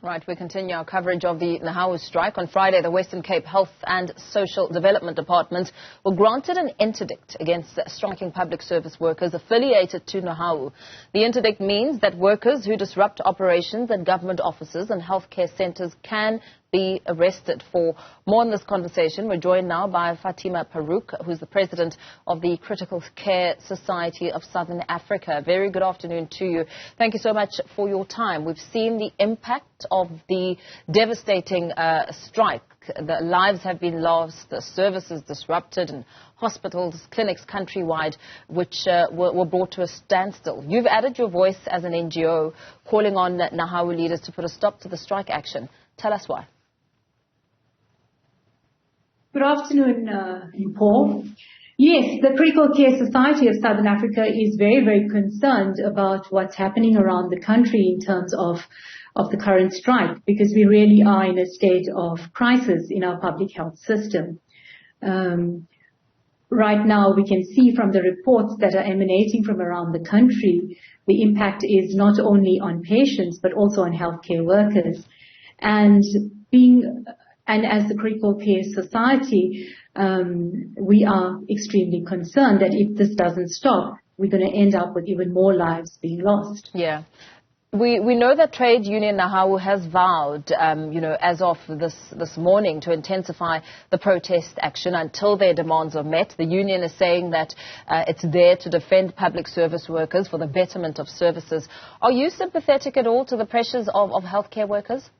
Right, we continue our coverage of the Nahawu strike. On Friday, the Western Cape Health and Social Development Department were granted an interdict against striking public service workers affiliated to Nahawu. The interdict means that workers who disrupt operations at government offices and healthcare centres can be arrested. For more on this conversation, we're joined now by Fathima Paruk, who's the president of the Critical Care Society of Southern Afrika. Very good afternoon to you. Thank you so much for your time. We've seen the impact of the devastating strike. The lives have been lost, the services disrupted, and hospitals, clinics countrywide, which were brought to a standstill. You've added your voice as an NGO, calling on Nahawu leaders to put a stop to the strike action. Tell us why. Good afternoon, Paul. Yes, the Critical Care Society of Southern Afrika is very, very concerned about what's happening around the country in terms of the current strike, because we really are in a state of crisis in our public health system. Right now, we can see from the reports that are emanating from around the country, the impact is not only on patients, but also on healthcare workers. And as the Critical Care Society, we are extremely concerned that if this doesn't stop, we're going to end up with even more lives being lost. Yeah. We know that trade union Nahawu has vowed, as of this morning, to intensify the protest action until their demands are met. The union is saying that it's there to defend public service workers for the betterment of services. Are you sympathetic at all to the pressures of healthcare workers?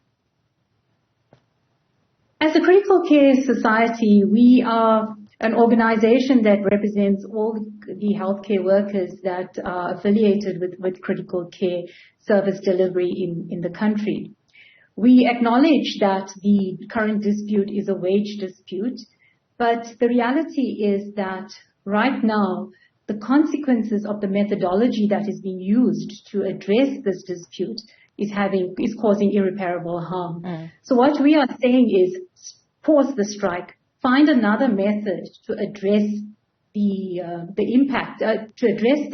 As a Critical Care Society, we are an organization that represents all the healthcare workers that are affiliated with critical care service delivery in the country. We acknowledge that the current dispute is a wage dispute, but the reality is that right now, the consequences of the methodology that is being used to address this dispute is causing irreparable harm. So what we are saying is pause the strike, find another method to address the impact, to address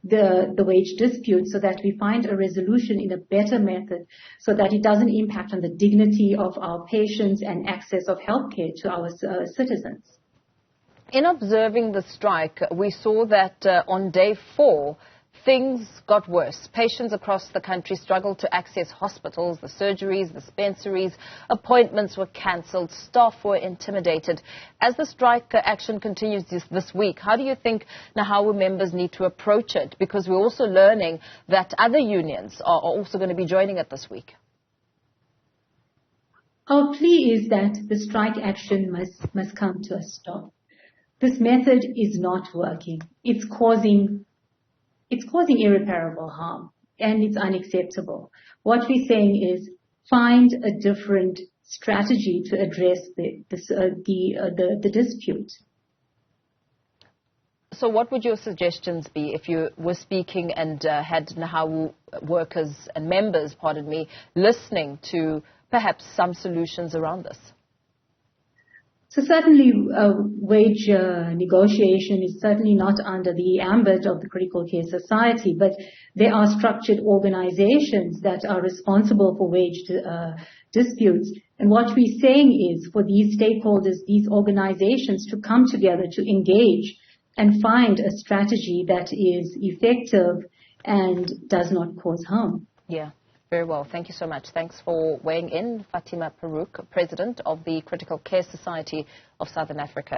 the wage dispute, so that we find a resolution in a better method, so that it doesn't impact on the dignity of our patients and access of healthcare to our citizens. In observing the strike, we saw that on day 4, things got worse. Patients across the country struggled to access hospitals, the surgeries, the dispensaries. Appointments were cancelled. Staff were intimidated. As the strike action continues this week, how do you think Nahawu members need to approach it? Because we're also learning that other unions are also going to be joining it this week. Our plea is that the strike action must come to a stop. This method is not working. It's causing irreparable harm, and it's unacceptable. What we're saying is find a different strategy to address the dispute. So what would your suggestions be if you were speaking and had Nahawu workers and members, listening to perhaps some solutions around this? So certainly wage negotiation is certainly not under the ambit of the Critical Care Society, but there are structured organizations that are responsible for wage disputes. And what we're saying is for these stakeholders, these organizations to come together to engage and find a strategy that is effective and does not cause harm. Yeah. Very well. Thank you so much. Thanks for weighing in. Fathima Paruk, President of the Critical Care Society of Southern Afrika.